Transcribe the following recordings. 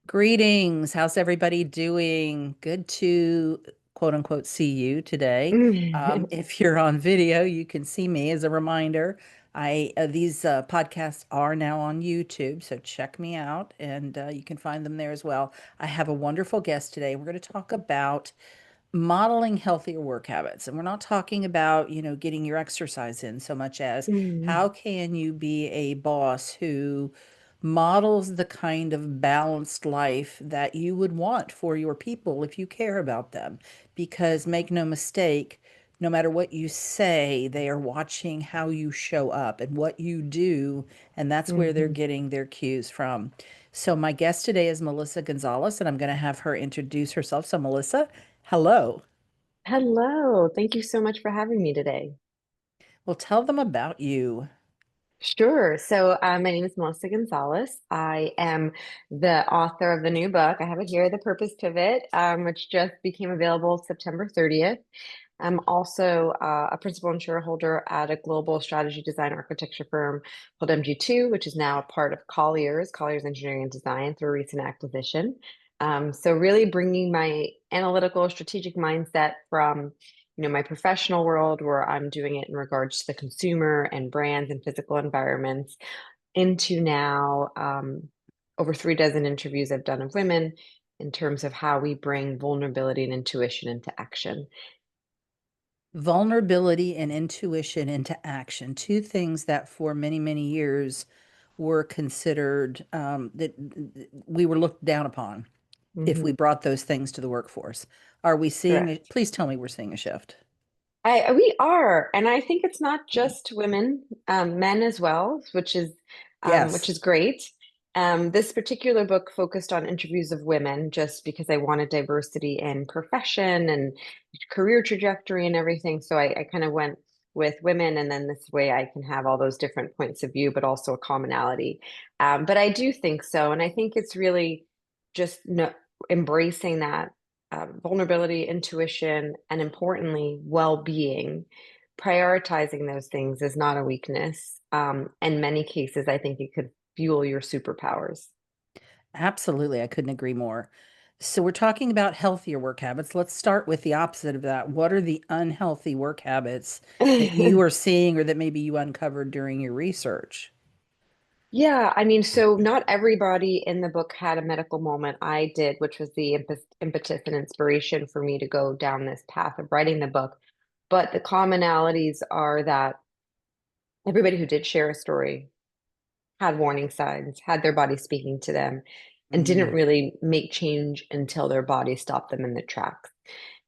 Greetings. How's everybody doing? Good to quote unquote see you today. If you're on video, you can see me. As a reminder, I these podcasts are now on YouTube, so check me out, and you can find them there as well. I have a wonderful guest today. We're going to talk about modeling healthier work habits. And we're not talking about, getting your exercise in so much as how Mm, can you be a boss who models the kind of balanced life that you would want for your people if you care about them. Because make no mistake, no matter what you say, they are watching how you show up and what you do, and that's where they're mhm. getting their cues from. So my guest today is Melissa Gonzales, and I'm going to have her introduce herself. So Melissa, hello. Hello. Thank you so much for having me today. Well, tell them about you. Sure. My name is Melissa Gonzales. I am the author of the new book. I have it here, The Purpose Pivot, which just became available September 30th. I'm also a principal and shareholder at a global strategy design architecture firm called MG2, which is now a part of Colliers Engineering and Design through a recent acquisition. So really bringing my analytical strategic mindset from my professional world where I'm doing it in regards to the consumer and brands and physical environments into now over 3 dozen interviews I've done of women in terms of how we bring vulnerability and intuition into action. Vulnerability and intuition into action, two things that for many, many years were considered that we were looked down upon if we Mhm. brought those things to the workforce. Are we seeing Correct. it? Please tell me we're seeing a shift. We are, and I think it's not just women, men as well, which Yes. is great. This particular book focused on interviews of women, just because I wanted diversity in profession and career trajectory and everything. So I kind of went with women, and then this way I can have all those different points of view, but also a commonality. But I do think so, and I think it's really just no, embracing that vulnerability, intuition, and importantly, well-being. Prioritizing those things is not a weakness. In many cases, I think it could fuel your superpowers. Absolutely. I couldn't agree more. So we're talking about healthier work habits. Let's start with the opposite of that. What are the unhealthy work habits that you are seeing or that maybe you uncovered during your research? Yeah, I mean, so not everybody in the book had a medical moment. I did, which was the impetus and inspiration for me to go down this path of writing the book. But the commonalities are that everybody who did share a story had warning signs, had their body speaking to them, and didn't Mm, really make change until their body stopped them in the tracks.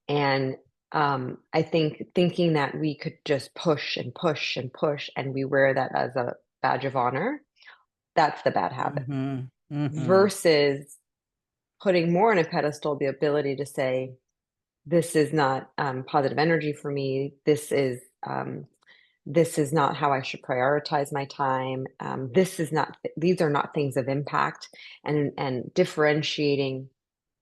And I think thinking that we could just push and push and push, and we wear that as a badge of honor, that's the bad habit. mm-hmm, mm-hmm. Versus putting more on a pedestal the ability to say, this is not positive energy for me. This is not how I should prioritize my time. This is not, these are not things of impact, and differentiating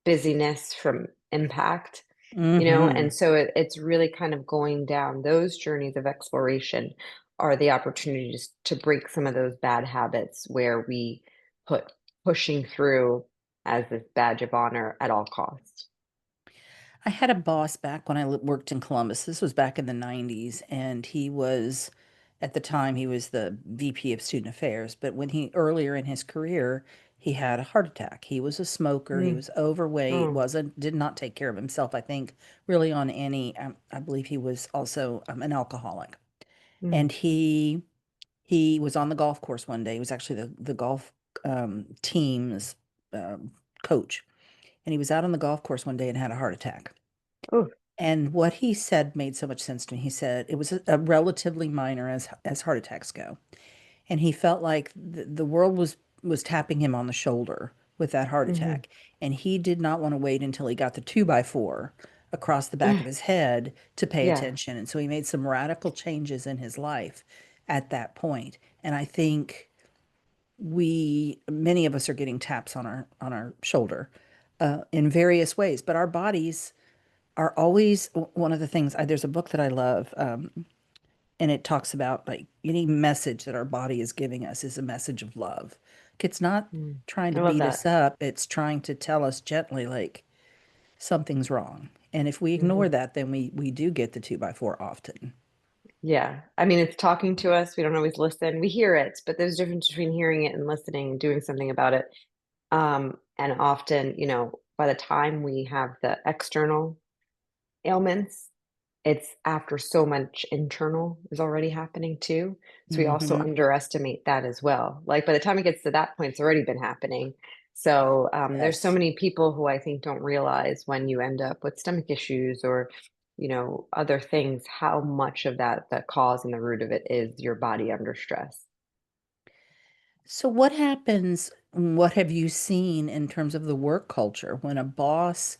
busyness from impact, Mm-hmm. and so it's really kind of going down those journeys of exploration are the opportunities to break some of those bad habits where we put pushing through as this badge of honor at all costs. I had a boss back when I worked in Columbus. This was back in the 90s, and at the time, he was the VP of Student Affairs. But earlier in his career, he had a heart attack. He was a smoker. He Mm. was overweight, Oh. did not take care of himself, I think, really on any, I believe he was also an alcoholic. Mm. And he was on the golf course one day. He was actually the golf team's coach. And he was out on the golf course one day and had a heart attack. Oh. And what he said made so much sense to me. He said it was a relatively minor as heart attacks go. And he felt like the world was tapping him on the shoulder with that heart Hmm. attack. And he did not want to wait until he got the 2x4 across the back of his head to pay Yeah. attention. And so he made some radical changes in his life at that point. And I think many of us are getting taps on our shoulder in various ways, but our bodies are always one of the things. There's a book that I love, and it talks about like any message that our body is giving us is a message of love. It's not Mm. trying I to love beat us that. up, it's trying to tell us gently, like, something's wrong. And if we ignore Hmm. that, then we do get the two by four often. Yeah. I mean, it's talking to us. We don't always listen. We hear it, but there's a difference between hearing it and listening and doing something about it. And often, by the time we have the external ailments, it's after so much internal is already happening too. So we also Hmm. underestimate that as well. Like by the time it gets to that point, it's already been happening. So there's so Yes. many people who I think don't realize when you end up with stomach issues or, other things, how much of that, the cause and the root of it is your body under stress. So what happens, what have you seen in terms of the work culture when a boss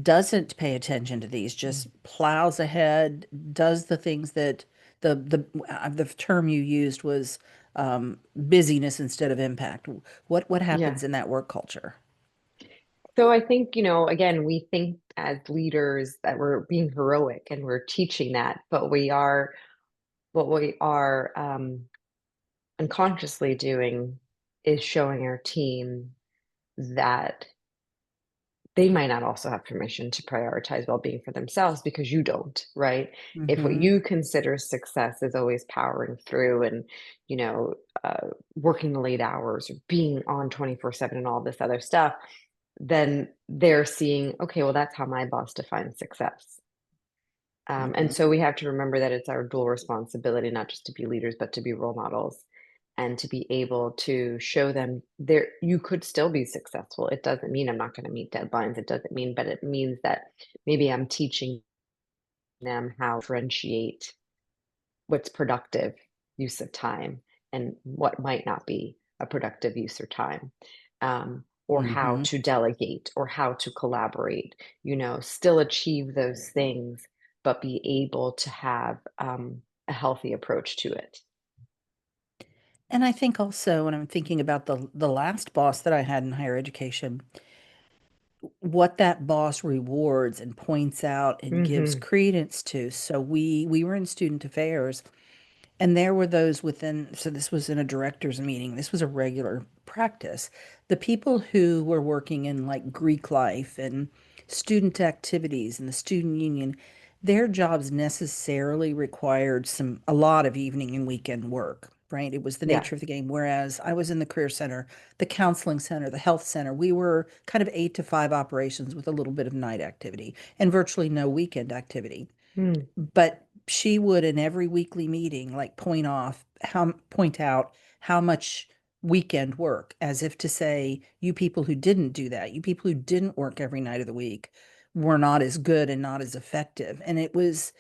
doesn't pay attention to these, just plows ahead, does the things that the term you used was busyness instead of impact. What Yeah. happens in that work culture? So I think, again, we think as leaders that we're being heroic and we're teaching that, but what we are unconsciously doing is showing our team that they might not also have permission to prioritize well-being for themselves because you don't, right? If what Hmm. you consider success is always powering through and, you know, working the late hours or being on 24/7 and all this other stuff, then they're seeing, okay, well, that's how my boss defines success. And Hmm. so we have to remember that it's our dual responsibility, not just to be leaders, but to be role models and to be able to show them there you could still be successful. It doesn't mean I'm not going to meet deadlines. It doesn't mean, but it means that maybe I'm teaching them how to differentiate what's productive use of time and what might not be a productive use of time, or how Hmm. to delegate or how to collaborate, still achieve those things, but be able to have a healthy approach to it. And I think also when I'm thinking about the last boss that I had in higher education, what that boss rewards and points out and gives Hmm. credence to. So we were in student affairs. And there were those within, so this was in a director's meeting. This was a regular practice. The people who were working in like Greek life and student activities and the student union, their jobs necessarily required a lot of evening and weekend work, right? It was the Yeah. nature of the game. Whereas I was in the career center, the counseling center, the health center, we were kind of 8 to 5 operations with a little bit of night activity and virtually no weekend activity. Mm. But she would in every weekly meeting like point out how much weekend work, as if to say, you people who didn't do that, you people who didn't work every night of the week were not as good and not as effective. And it was,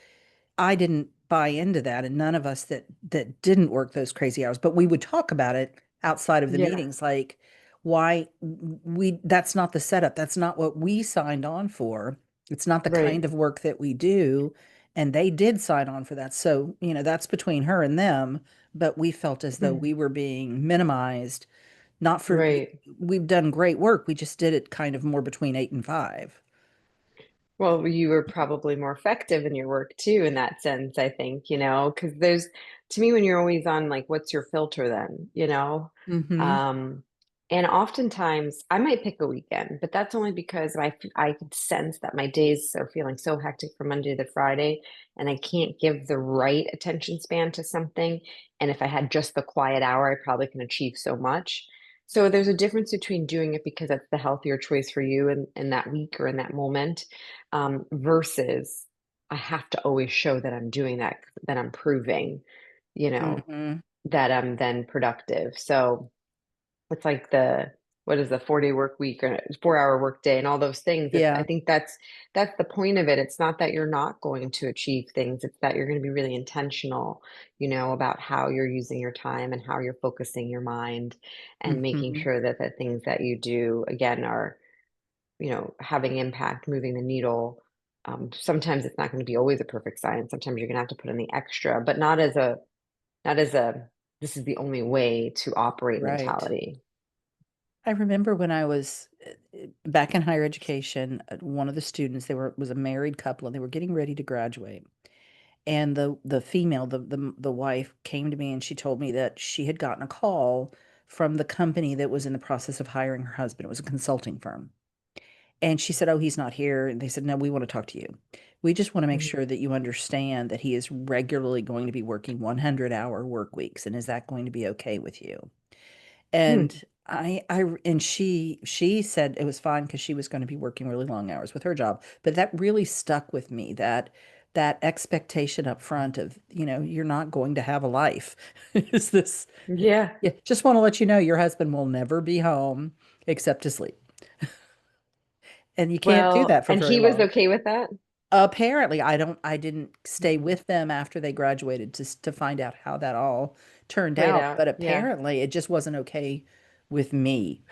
I didn't buy into that, and none of us that didn't work those crazy hours, but we would talk about it outside of the Yeah. meetings, like, why we that's not the setup. That's not what we signed on for. It's not the kind Right. of work that we do, and they did sign on for that. So, that's between her and them, but we felt as though Mm. we were being minimized, not for Right. we've done great work. We just did it kind of more between 8 and 5. Well, you were probably more effective in your work too, in that sense, I think, because to me, when you're always on, like, what's your filter then, Mm-hmm. Um, and oftentimes I might pick a weekend, but that's only because I could sense that my days are feeling so hectic from Monday to Friday, and I can't give the right attention span to something. And if I had just the quiet hour, I probably can achieve so much. So there's a difference between doing it because that's the healthier choice for you in that week or in that moment, versus I have to always show that I'm doing that, that I'm proving, you know, Mm-hmm. that I'm then productive. So it's like what is the 4-day work week or 4-hour work day and all those things. I Yeah. think that's the point of it. It's not that you're not going to achieve things. It's that you're going to be really intentional, about how you're using your time and how you're focusing your mind and making Mm-hmm. sure that the things that you do again are, having impact, moving the needle. Sometimes it's not going to be always a perfect science. Sometimes you're going to have to put in the extra, but not as a this is the only way to operate Right. mentality. I remember when I was back in higher education, one of the students, was a married couple and they were getting ready to graduate. And the female, the wife came to me and she told me that she had gotten a call from the company that was in the process of hiring her husband. It was a consulting firm. And she said, "Oh, he's not here." And they said, "No, we want to talk to you. We just want to make Mhm. sure that you understand that he is regularly going to be working 100-hour work weeks. And is that going to be okay with you?" Hmm. And and she said it was fine because she was going to be working really long hours with her job. But that really stuck with me, that expectation up front of, you're not going to have a life. Is this, Yeah. yeah, just want to let you know your husband will never be home except to sleep. And you can't do Well, that for and very he was long. okay with that? Apparently, I didn't stay Mhm. with them after they graduated to find out how that all turned Played out, out. but Yeah. apparently it just wasn't okay with me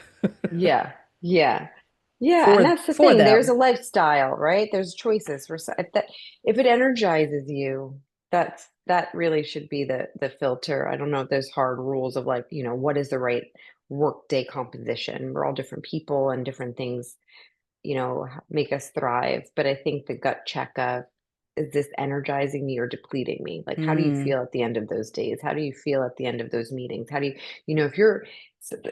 Yeah. Yeah. Yeah. And for that's the for thing. There's a them. lifestyle, right? There's choices for if it energizes you, that really should be the filter. I don't know if there's hard rules of like, what is the right work day composition. We're all different people and different things make us thrive. But I think the gut check of, is this energizing me or depleting me? Like, how do you Mm, feel at the end of those days? How do you feel at the end of those meetings? How do if you're,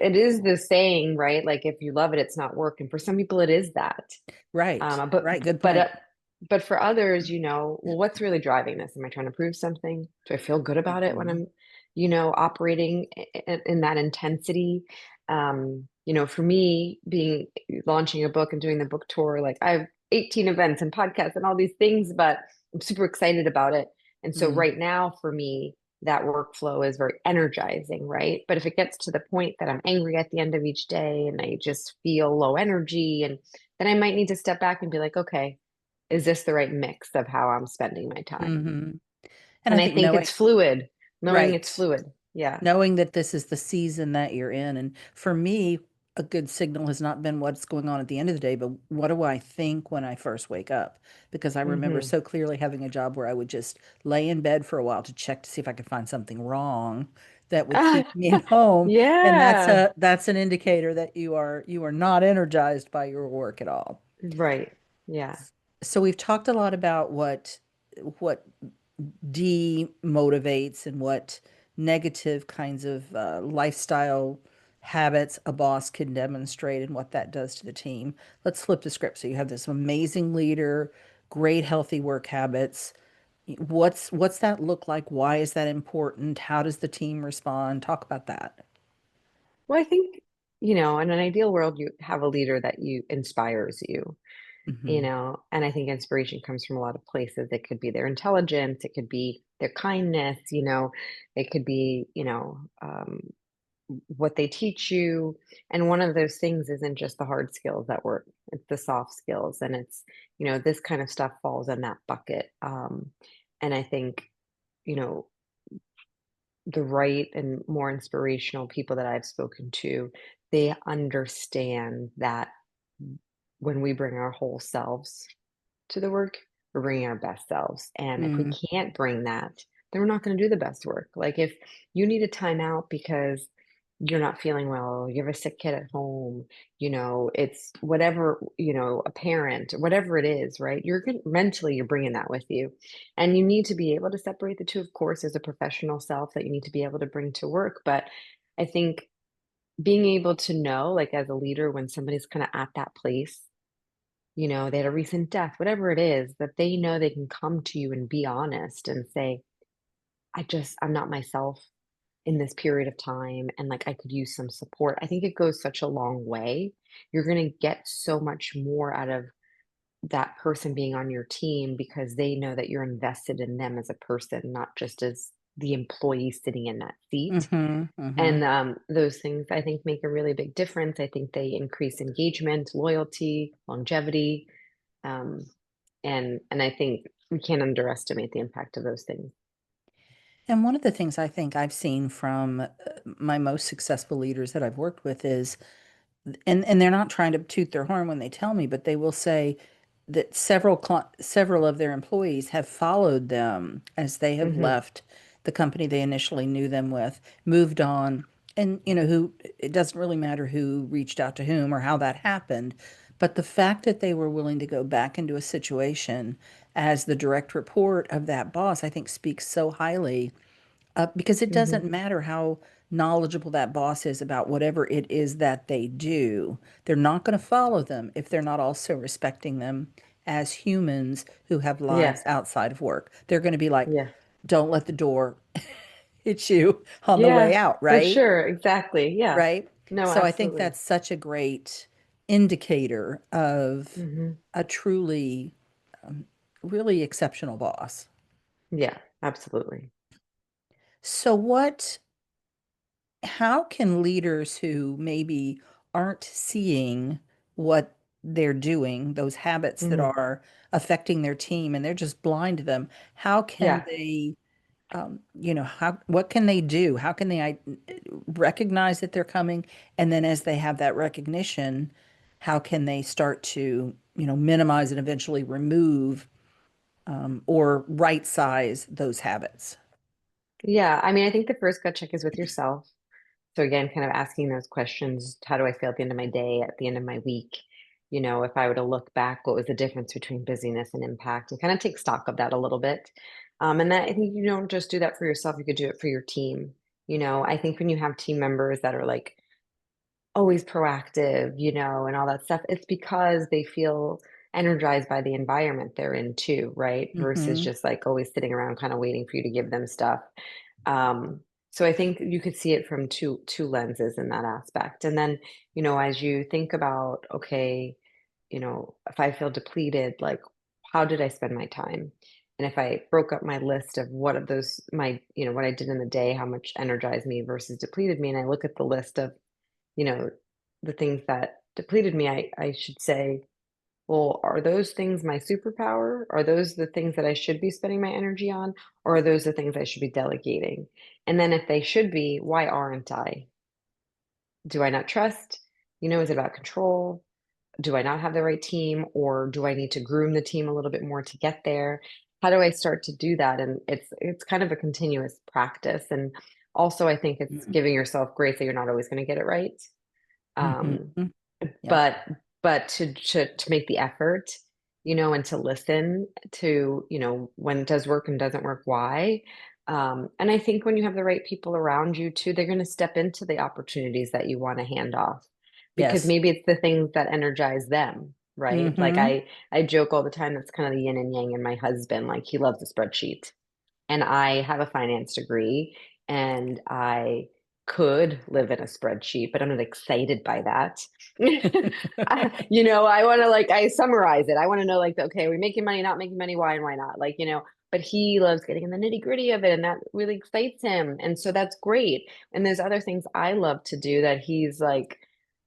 it is the saying, right? Like, if you love it, it's not work. And for some people, it is that. right, Um, but right, good but point. uh, but for others, well, what's really driving this? Am I trying to prove something? Do I feel good about it when Mhm. I'm, operating in that intensity? For me, being launching a book and doing the book tour, like I have 18 events and podcasts and all these things, but I'm super excited about it. And so Mm, right now, for me, that workflow is very energizing, right? But if it gets to the point that I'm angry at the end of each day and I just feel low energy, and then I might need to step back and be like, okay, is this the right mix of how I'm spending my time? mhm. And I And I think think knowing, it's fluid, knowing it's right, fluid. Yeah. knowing that this is the season that you're in. And for me, a good signal has not been what's going on at the end of the day, but what do I think when I first wake up? Because I remember Hmm. so clearly having a job where I would just lay in bed for a while to check to see if I could find something wrong that would keep me at home. And Yeah. that's an indicator that you are not energized by your work at all. Right. Yeah. So we've talked a lot about what demotivates and what negative kinds of lifestyle habits a boss can demonstrate and what that does to the team. Let's flip the script. So you have this amazing leader, great healthy work habits. What's that look like? Why is that important? How does the team respond? Talk about that. Well, I think, in an ideal world, you have a leader that you inspires you, Hmm. and I think inspiration comes from a lot of places. It could be their intelligence, it could be their kindness, it could be, what they teach you. And one of those things isn't just the hard skills that work, it's the soft skills. And it's, this kind of stuff falls in that bucket. And I think, you know, the right and more inspirational people that I've spoken to, they understand that when we bring our whole selves to the work, we're bringing our best selves. And if we Mm, can't bring that, then we're not going to do the best work. Like if you need a timeout because you're not feeling well, you have a sick kid at home, it's whatever, a parent, whatever it is, right? Mentally, you're bringing that with you. And you need to be able to separate the two, of course, as a professional self that you need to be able to bring to work. But I think being able to know, like as a leader, when somebody's kind of at that place, they had a recent death, whatever it is, that they know they can come to you and be honest and say, I'm not myself in this period of time. And like, I could use some support. I think it goes such a long way. You're going to get so much more out of that person being on your team because they know that you're invested in them as a person, not just as the employee sitting in that seat. hmm hmm And those things I think make a really big difference. I think they increase engagement, loyalty, longevity. Um, and I think we can't underestimate the impact of those things. And one of the things I think I've seen from my most successful leaders that I've worked with is, and they're not trying to toot their horn when they tell me, but they will say that several of their employees have followed them as they have Hmm. left the company they initially knew them with, moved on, and who, it doesn't really matter who reached out to whom or how that happened, but the fact that they were willing to go back into a situation as the direct report of that boss, I think speaks so highly, because it Hmm. doesn't matter how knowledgeable that boss is about whatever it is that they do, they're not going to follow them if they're not also respecting them as humans who have Yeah. lives outside of work. They're going to be like, Yeah. don't let the door hit you on the way Yeah, out, for right? sure. Exactly. Yeah. Right. No, So I think absolutely. that's such a great indicator of Hmm. a truly, really exceptional boss. Yeah, absolutely. So how can leaders who maybe aren't seeing what they're doing, those habits that Hmm. are affecting their team and they're just blind to them, how can Yeah. they, what can they do? How can they recognize that they're coming? And then as they have that recognition, how can they start to, minimize and eventually remove or right size those habits? Yeah. I mean, I think the first gut check is with yourself. So again, kind of asking those questions, how do I feel at the end of my day, at the end of my week? If I were to look back, what was the difference between busyness and impact, and kind of take stock of that a little bit. And that I think you don't just do that for yourself, you could do it for your team. I think when you have team members that are like always proactive, and all that stuff, it's because they feel energized by the environment they're in too, right? Versus Hmm. just like always sitting around kind of waiting for you to give them stuff. Um, so I think you could see it from two lenses in that aspect. And then, as you think about, okay, if I feel depleted, like how did I spend my time? And if I broke up my list of what of those what I did in the day, how much energized me versus depleted me, and I look at the list of, you know, the things that depleted me, I should say, well, are those things my superpower? Are those the things that I should be spending my energy on? Or are those the things I should be delegating? And then if they should be, why aren't I? Do I not trust? Is it about control? Do I not have the right team? Or do I need to groom the team a little bit more to get there? How do I start to do that? And it's kind of a continuous practice. And also I think it's giving yourself grace that you're not always going to get it right. Hmm. Um, Yep. but to make the effort, and to listen to, when it does work and doesn't work, why. And I think when you have the right people around you too, they're going to step into the opportunities that you want to hand off, because Yes. maybe it's the things that energize them, right? Like Hmm. I joke all the time, that's kind of the yin and yang in my husband. Like he loves a spreadsheet, and I have a finance degree, and I could live in a spreadsheet, but I'm not excited by that. I want to, like, I summarize it. I want to know, like, okay, are we making money, not making money, why and why not? Like, but he loves getting in the nitty gritty of it, and that really excites him. And so that's great. And there's other things I love to do that he's like,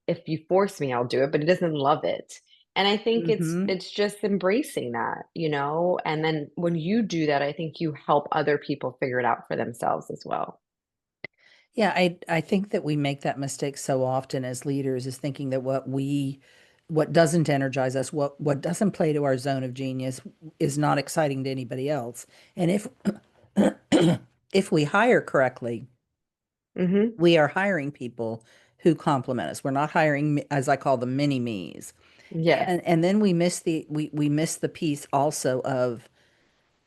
if you force me, I'll do it, but he doesn't love it. And I think it's Hmm. it's just embracing that, and then when you do that, I think you help other people figure it out for themselves as well. Yeah, I think that we make that mistake so often as leaders is thinking that what doesn't energize us, what doesn't play to our zone of genius is not exciting to anybody else. And if we hire correctly, Hmm. we are hiring people who complement us. We're not hiring, as I call them, mini me's. Yes. And then we miss the piece also of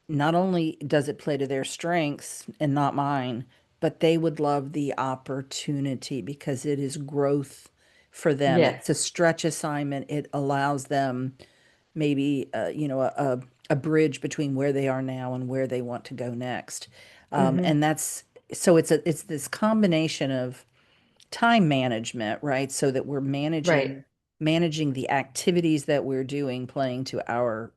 not only does it play to their strengths and not mine, but they would love the opportunity because it is growth for them. Yes. It's a stretch assignment. It allows them maybe a bridge between where they are now and where they want to go next. Hmm. And that's so it's this combination of time management, right? So that we're Right. managing the activities that we're doing, playing to our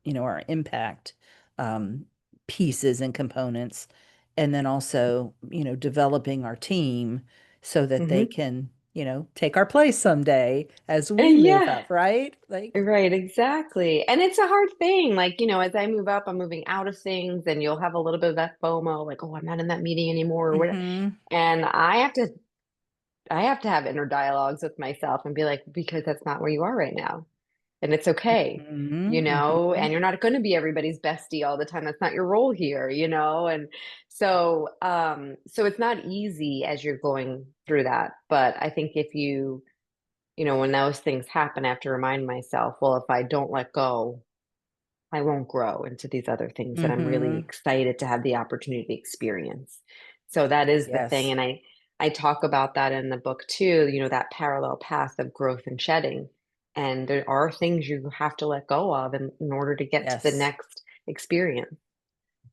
impact um, pieces and components, and then also, developing our team so that they Hmm. can, take our place someday as we move Yeah. up, right? Like, Right, exactly. And it's a hard thing. Like, as I move up, I'm moving out of things, and you'll have a little bit of that FOMO, like, oh, I'm not in that meeting anymore, or what. hmm And I have to have inner dialogues with myself and be like, because that's not where you are right now. And it's okay, hmm and you're not going to be everybody's bestie all the time. That's not your role here, and so it's not easy as you're going through that. But I think if when those things happen, I have to remind myself, well, if I don't let go, I won't grow into these other things that I'm really hmm excited to have the opportunity to experience. So that is the thing. Yes. And I talk about that in the book too, that parallel path of growth and shedding. And there are things you have to let go of in order to get to the Yes. next experience.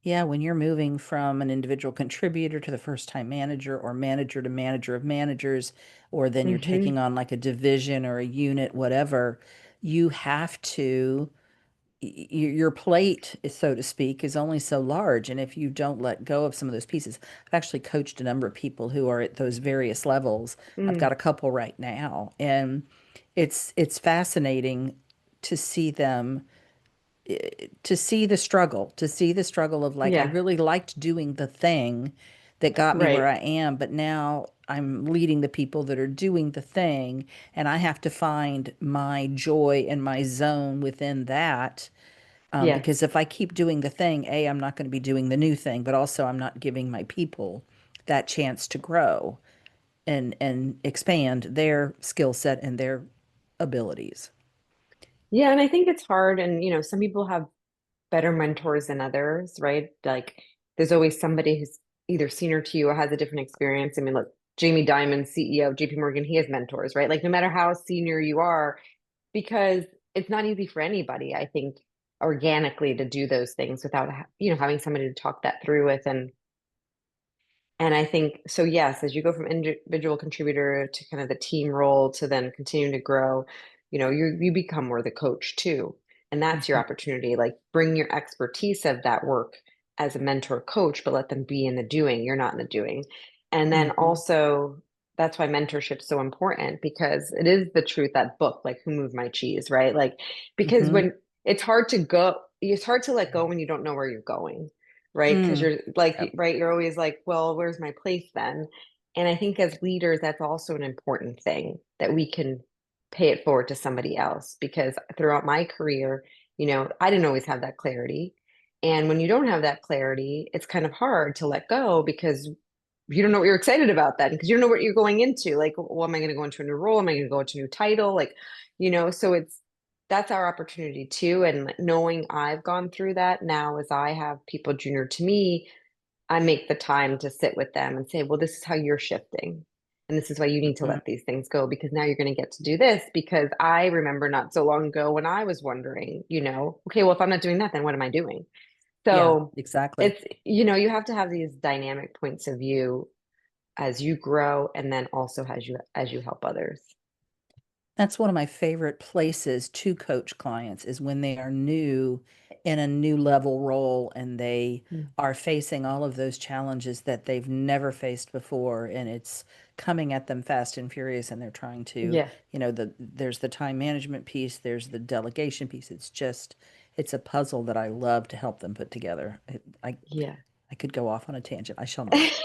Yeah, when you're moving from an individual contributor to the first time manager or manager to manager of managers, or then you're Hmm. taking on like a division or a unit, whatever, you have to, your plate, so to speak, is only so large. And if you don't let go of some of those pieces, I've actually coached a number of people who are at those various levels. I've got Mm, a couple right now, and it's fascinating to see them to see the struggle of like, I yeah, really liked doing the thing that got me where right. I am, but now I'm leading the people that are doing the thing, and I have to find my joy and my zone within that. Yes. Because if I keep doing the thing, A, I'm not going to be doing the new thing, but also I'm not giving my people that chance to grow and expand their skill set and their abilities. Yeah, and I think it's hard. And, some people have better mentors than others, right? Like there's always somebody who's either senior to you or has a different experience. I mean, look, Jamie Dimon, CEO of JP Morgan, he has mentors, right? Like no matter how senior you are, because it's not easy for anybody, I think, organically to do those things without, having somebody to talk that through with. And I think so, yes, as you go from individual contributor to kind of the team role to then continuing to grow, you become more the coach too. And that's your Mhm. opportunity. Like bring your expertise of that work as a mentor coach, but let them be in the doing. You're not in the doing. And then Mhm. also that's why mentorship's so important because it is the truth, that book, like Who Moved My Cheese, right? Like because Mhm. when it's hard to let go when you don't know where you're going, right? Because Mm. you're like, Yep. right, you're always like, well, where's my place then? And I think as leaders, that's also an important thing that we can pay it forward to somebody else. Because throughout my career, I didn't always have that clarity. And when you don't have that clarity, it's kind of hard to let go because you don't know what you're excited about then because you don't know what you're going into. Like, well, am I going to go into a new role? Am I going to go into a new title? Like, so that's our opportunity too. And like, knowing I've gone through that now as I have people junior to me, I make the time to sit with them and say, well, this is how you're shifting. And this is why you need to Mhm. let these things go because now you're going to get to do this. Because I remember not so long ago when I was wondering, okay, well, if I'm not doing that, then what am I doing? Yeah, So exactly. you have to have these dynamic points of view as you grow and then also as you help others. That's one of my favorite places to coach clients is when they are new in a new level role and they Mm. are facing all of those challenges that they've never faced before, and it's coming at them fast and furious, and they're trying to, Yeah. there's the time management piece, there's the delegation piece. It's a puzzle that I love to help them put together. Yeah. I could go off on a tangent. I shall not.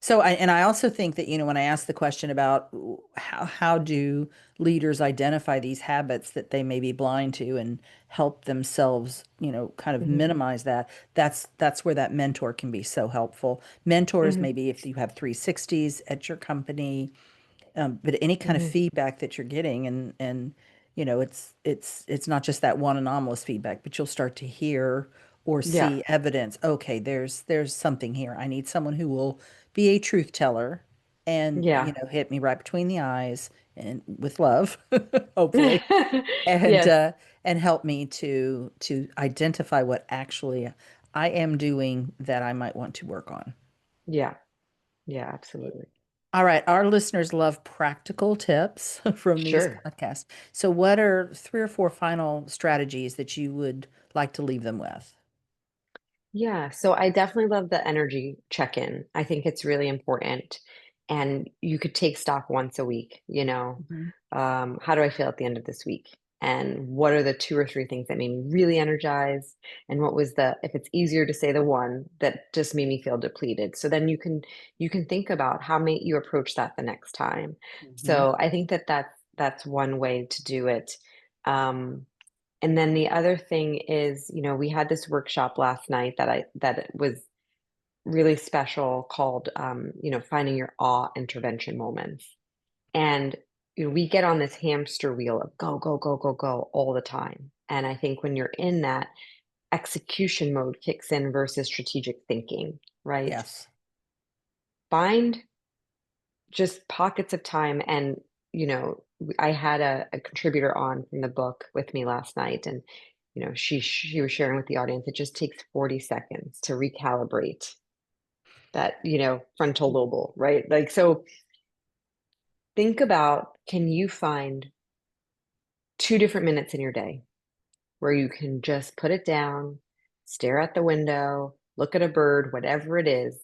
So I also think that, when I ask the question about how do leaders identify these habits that they may be blind to and help themselves, kind of Hmm. minimize that, that's where that mentor can be so helpful. Mentors, Hmm. maybe if you have 360s at your company, but any kind of Hmm. feedback that you're getting, and it's not just that one anomalous feedback, but you'll start to hear or Yeah. see evidence. Okay, there's something here. I need someone who will be a truth teller and Yeah. hit me right between the eyes and with love, hopefully, and Yes. uh, and help me to identify what actually I am doing that I might want to work on. Yeah. Yeah, absolutely. All right, our listeners love practical tips from these Sure. podcasts. So, what are three or four final strategies that you would like to leave them with? Yeah, so I definitely love the energy check-in. I think it's really important. And you could take stock once a week, Mhm. how do I feel at the end of this week? And what are the two or three things that made me really energized? And what was if it's easier to say the one that just made me feel depleted. So then you can think about how may you approach that the next time. Mhm. So I think that's one way to do it. Um, and then the other thing is, we had this workshop last night that was really special called, finding your awe intervention moments. And we get on this hamster wheel of go, go, go, go, go all the time. And I think when you're in that, execution mode kicks in versus strategic thinking, right? Yes. find just pockets of time. And, I had a contributor on from the book with me last night, and, she was sharing with the audience, it just takes 40 seconds to recalibrate that, frontal lobe, right? Like, so think about, can you find 2 different minutes in your day where you can just put it down, stare at the window, look at a bird, whatever it is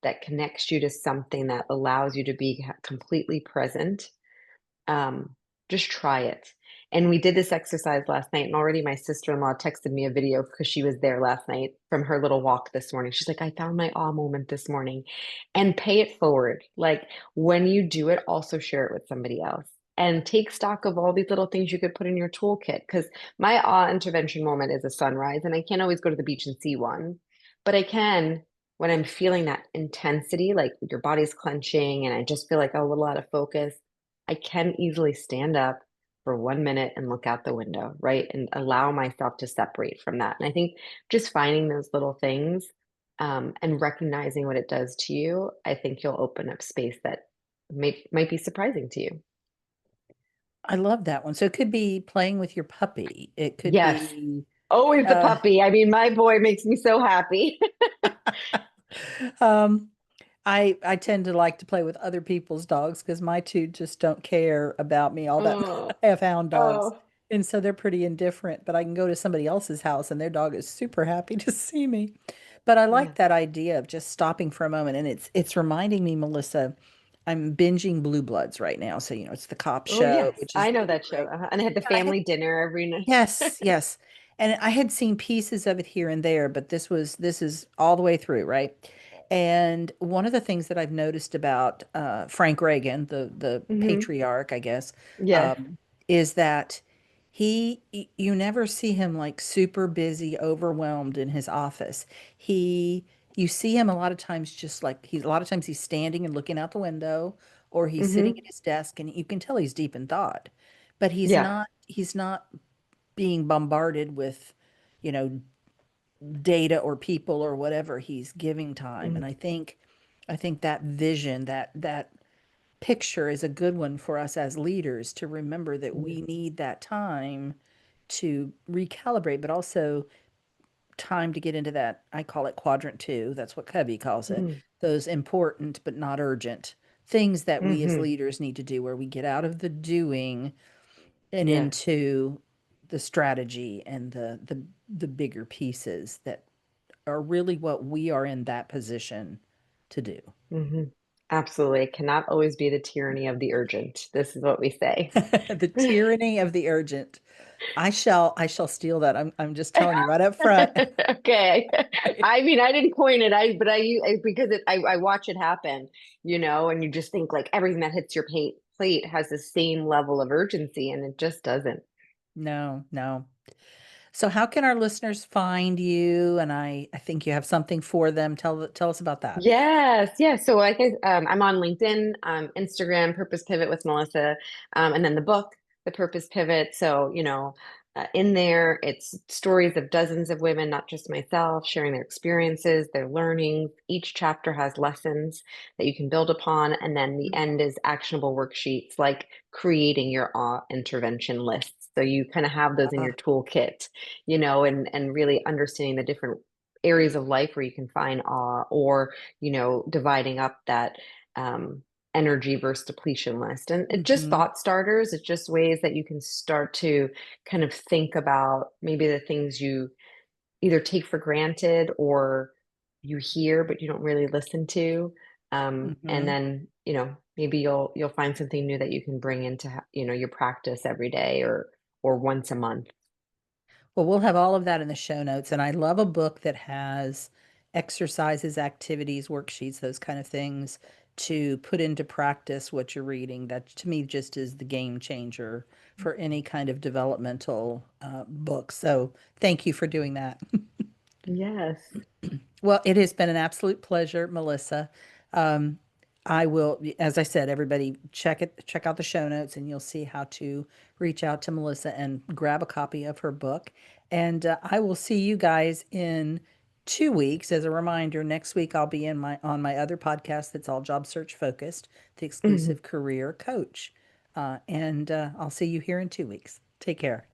that connects you to something that allows you to be completely present. um, just try it. And we did this exercise last night, and already my sister-in-law texted me a video because she was there last night from her little walk this morning. She's like, I found my awe moment this morning. And pay it forward. Like, when you do it, also share it with somebody else. And take stock of all these little things you could put in your toolkit. Because my awe intervention moment is a sunrise, and I can't always go to the beach and see one, but I can when I'm feeling that intensity, like your body's clenching, and I just feel like a little out of focus. I can easily stand up for 1 minute and look out the window, right? And allow myself to separate from that. And I think just finding those little things, and recognizing what it does to you, I think you'll open up space that might be surprising to you. I love that one. So it could be playing with your puppy. It could Yes, be always the uh puppy. I mean, my boy makes me so happy. um I tend to like to play with other people's dogs because my two just don't care about me all that. Oh, I have hound dogs, oh, and so they're pretty indifferent, but I can go to somebody else's house and their dog is super happy to see me. But I yeah. like that idea of just stopping for a moment, and it's reminding me, Melissa, I'm binging Blue Bloods right now. So, it's the cop Oh, show, yes. which is I know really that show. great. And I had the And I had family dinner every night. Yes, yes. And I had seen pieces of it here and there, but this is all the way through, right? And one of the things that I've noticed about Frank Reagan, the Hmm. patriarch, I guess, Yes. um, is that you never see him like super busy, overwhelmed in his office. He you see him a lot of times just like a lot of times he's standing and looking out the window, or he's sitting at Hmm. his desk, and you can tell he's deep in thought. But Yeah. he's not being bombarded with, you know, data or people or whatever. He's giving time. And Mhm. I think that vision, that picture is a good one for us as leaders to remember that Yeah. we need that time to recalibrate, but also time to get into that. I call it quadrant two. That's what Covey calls it. Mhm. Those important but not urgent things that we as Mhm. leaders need to do, where we get out of the doing and Yes. into the strategy and the bigger pieces that are really what we are in that position to do. Mhm. Absolutely. It cannot always be the tyranny of the urgent. This is what we say. The tyranny of the urgent. I shall steal that. I'm just telling you right up front. Okay. I mean, I didn't coin it. Because I watch it happen, and you just think like everything that hits your plate has the same level of urgency, and it just doesn't. No, no. So how can our listeners find you? And I think you have something for them. Tell us about that. Yes, yes. So I'm on LinkedIn, Instagram, Purpose Pivot with Melissa, and then the book, The Purpose Pivot. So, in there, it's stories of dozens of women, not just myself, sharing their experiences, their learnings. Each chapter has lessons that you can build upon, and then the end is actionable worksheets like creating your awe intervention lists. So you kind of have those in your Ah, toolkit, and really understanding the different areas of life where you can find awe, or dividing up that um, energy versus depletion list. And it just mm-hmm, thought starters. It's just ways that you can start to kind of think about maybe the things you either take for granted or you hear but you don't really listen to. And mm-hmm. then, maybe you'll find something new that you can bring into, your practice every day, or once a month. Well, we'll have all of that in the show notes. And I love a book that has exercises, activities, worksheets, those kind of things to put into practice what you're reading. That to me just is the game changer for any kind of developmental book. So thank you for doing that. Yes. Well, it has been an absolute pleasure, Melissa. Um, I will, as I said, everybody check out the show notes, and you'll see how to reach out to Melissa and grab a copy of her book. And I will see you guys in 2 weeks. As a reminder, next week I'll be in my on my other podcast that's all job search focused, the Mhm. Exclusive Career Coach. And I'll see you here in 2 weeks. Take care.